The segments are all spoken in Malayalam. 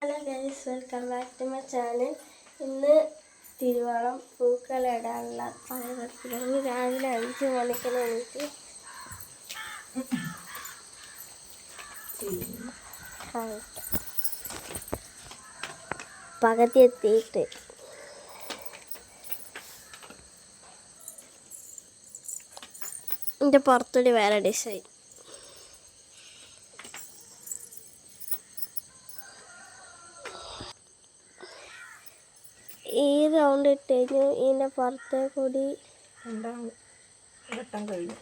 Hello guys, welcome back to my channel. ഇന്ന് തിരുവോണം പൂക്കളിടാനുള്ള പണിയെടുക്കുന്നു. രാവിലെ 5 മണിക്ക് എണീറ്റ് പകുതി എത്തിയിട്ട് എൻ്റെ പുറത്തൊരു വേറെ ഡിസൈൻ. ഈ റൗണ്ട് ഇട്ട് കഴിഞ്ഞു. ഇതിൻ്റെ പുറത്തെ കൂടി രണ്ടാം ഘട്ടം കഴിഞ്ഞു.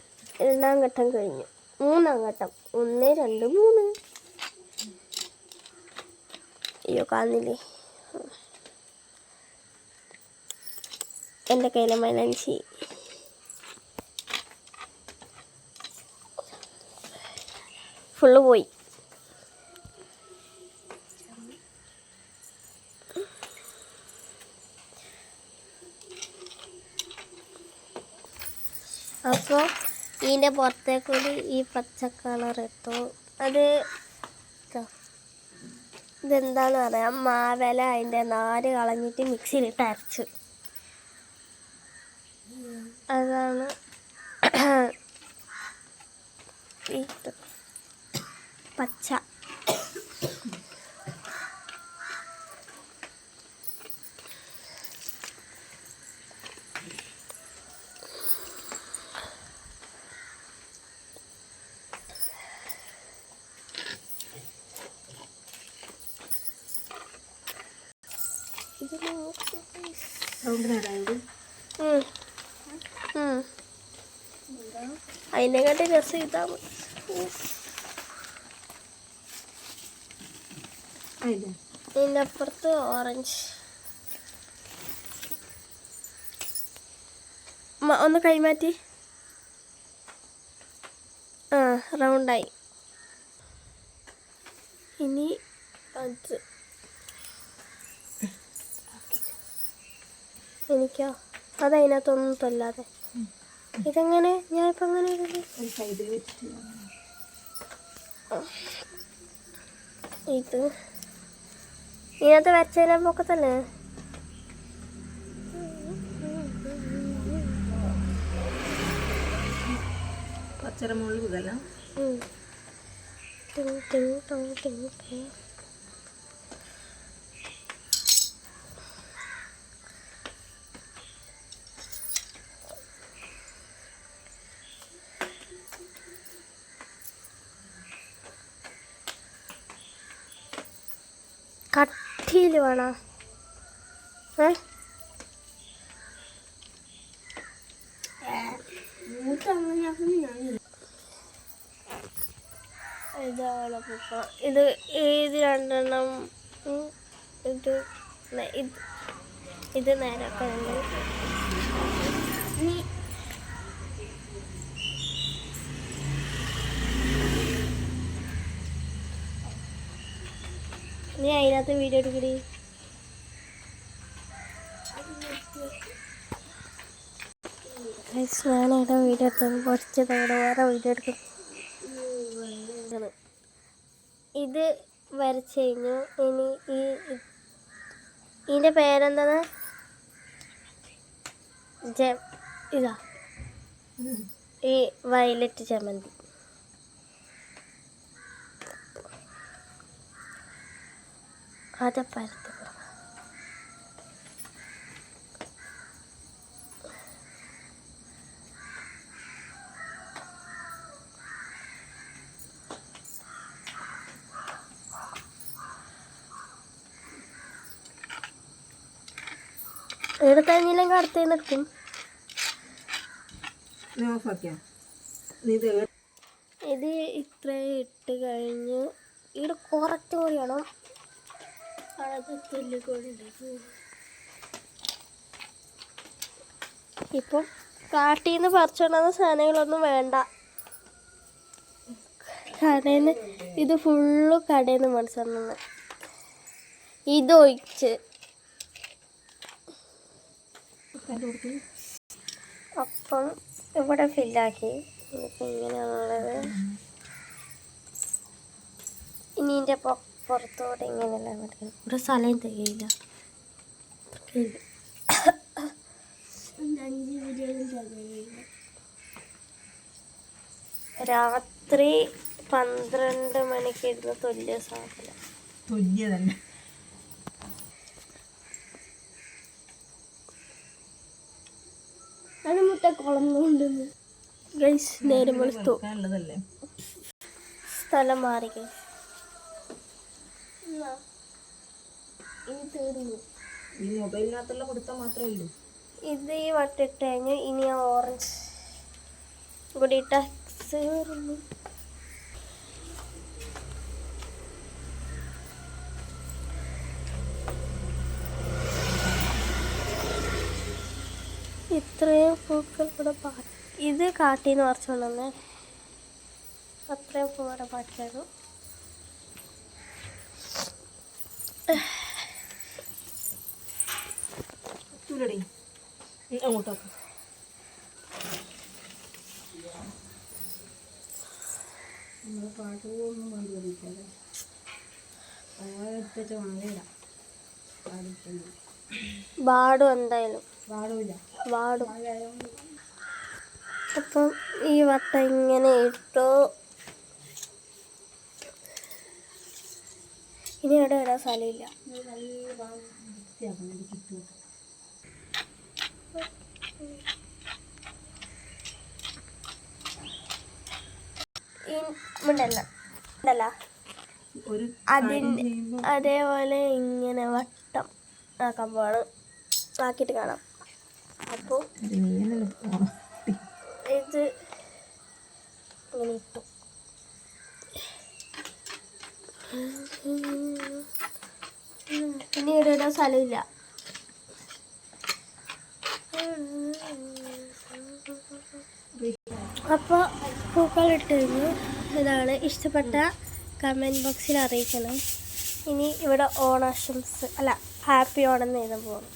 3-ാം ഘട്ടം. 1, 2, 3. അയ്യോ, കാണുന്നില്ലേ? എൻ്റെ കയ്യിലെ മൈലാഞ്ചി ഫുള്ള് പോയി. അപ്പോൾ ഇതിൻ്റെ പുറത്തേക്കൂടി ഈ പച്ച കളർ ഇട്ടു. ഇതെന്താണെന്ന് പറയാം, മാവില അതിൻ്റെ നാര് കളഞ്ഞിട്ട് മിക്സിയിലിട്ട് അരച്ചു. അതാണ് പച്ച. അതിനെക്കാട്ടി രസം ഇതാണ്. ഇതിൻ്റെ അപ്പുറത്ത് ഓറഞ്ച്. ഒന്ന് കൈമാറ്റി. റൗണ്ടായി. ഇനി അത് എനിക്കോ അതതിനകത്തൊന്നും തൊല്ലാതെ. ഇതെങ്ങനെ? ഞാനിപ്പോൾ അങ്ങനെ ഇത് ഇതിനകത്ത് വരച്ചതിനെ പൊക്കത്തല്ലേ? പച്ചരമുളക് ഇതെല്ലാം കട്ടിയിൽ വേണോ? ഇതാണ് പൂക്ക. ഇത് ഏത് രണ്ടെണ്ണം? ഇത് നേരൊക്കെ ഉണ്ട്. നീ അതിനകത്ത് വീഡിയോ എടുക്കടി. ഞാനിവിടെ വീഡിയോ എടുക്കും. കുറച്ച് തവണ വേറെ വീഡിയോ എടുക്കും. ഇത് വരച്ച് കഴിഞ്ഞു. ഇനി ഇതിൻ്റെ പേരെന്താണ്? ഇതാ ഈ വയലറ്റ് ചമ്മന്തി. അത് പരത്തി കൊടുക്കാം. എടുത്തഴിഞ്ഞില്ലെങ്കിൽ അടുത്തേന്ന് എടുക്കും. ഇത് ഇത്ര ഇട്ട് കഴിഞ്ഞ് ഇവിടെ കുറച്ചും കൂടി വേണം. ഇപ്പം കാട്ടിൽ നിന്ന് പറിച്ചുകൊണ്ടുവന്ന സാധനങ്ങളൊന്നും വേണ്ട. കടയിൽ നിന്ന് ഇത് ഫുള്ള് കടയിൽ നിന്ന് മേടിച്ചോണ്ട് ഇതൊഴിച്ച് അപ്പം ഇവിടെ ഫില്ലാക്കി. ഇങ്ങനെയാണുള്ളത്. ഇനി ഇതിൻ്റെ പുറത്തോടെ ഇങ്ങനെയല്ല പഠിക്കണം. ഇവിടെ സ്ഥലം തികയില്ല. 5 വീഡിയോയും തികയില്ല. രാത്രി 12 മണിക്ക് ഇരുന്ന് തുല്യ സാധനം. തുല്യ തന്നെ. അത് മുട്ട കുളന്നുകൊണ്ടെന്ന് ഗൈസ് നേരം വെളുത്തു. ഉള്ളതല്ലേ. സ്ഥലം മാറി ഗൈസ്. ഇനി തീർന്നു. ഈ മൊബൈലിനകത്തുള്ള കൊടുത്താൽ മാത്രമേ ഉള്ളൂ. ഇത് ഈ വട്ടിട്ട് കഴിഞ്ഞു. ഇനി ആ ഓറഞ്ച് കൂടി ഇട്ട തീർന്നു. ഇത്രയും പൂക്കൾ കൂടെ ഇത് കാട്ടിന്ന് പറിച്ചോണ്ടേ. അത്രയും പൂവിടെ ബാക്കിയാണ്. അങ്ങോട്ടൊക്കെ നമ്മൾ പാട്ടൊന്നും കൊണ്ടുവന്നിട്ടല്ലേ. വാടും എന്തായാലും പാടില്ല. വാടും. അപ്പം ഈ വട്ട ഇങ്ങനെ ഇട്ടു. ഇനി ഇവിടെ ഇടാൻ സ്ഥലമില്ല. അതേപോലെ ഇങ്ങനെ വട്ടം ആക്കാൻ പോവാണ്. ആക്കിയിട്ട് കാണാം. അപ്പോൾ ഇത് ഇങ്ങനെ ഇട്ടു. ഇനി ഇവിടെ ഇടാൻ സ്ഥലമില്ല. അപ്പോൾ പൂക്കളിട്ട് കഴിഞ്ഞു. ഇതാണ്. ഇഷ്ടപ്പെട്ട കമൻറ്റ് ബോക്സിൽ അറിയിക്കണം. ഇനി ഇവിടെ ഓണാശംസ അല്ല ഹാപ്പി ഓണം എന്ന് എഴുതാൻ പോകുന്നു.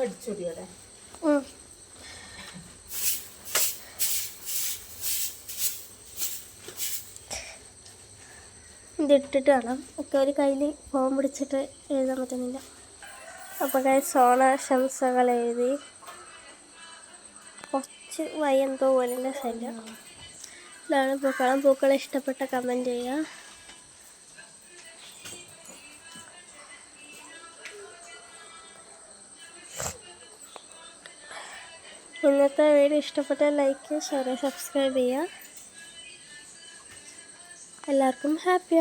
അടിച്ചോടിയോടെ ഇതിട്ടിട്ട് വേണം. ഒക്കെ ഒരു കയ്യിൽ ഫോൺ പിടിച്ചിട്ട് എഴുതാൻ പറ്റുന്നില്ല. അപ്പോൾ ഗൈസ് ഓണാശംസകൾ എഴുതി. കുറച്ച് വയ്യെന്തോ പോലെ ശല്യം. ഇതാണ് പൂക്കളം. പൂക്കളെ ഇഷ്ടപ്പെട്ട കമൻറ്റ് ചെയ്യുക. ഇന്നത്തെ വീഡിയോ ഇഷ്ടപ്പെട്ട ലൈക്ക്, ഷെയർ, സബ്സ്ക്രൈബ് ചെയ്യുക. എല്ലാവർക്കും ഹാപ്പി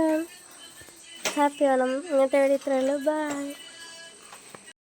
ഓണം. ഇന്നത്തെ വീഡിയോ ഇത്രയേ ഉള്ളൂ. ബൈ.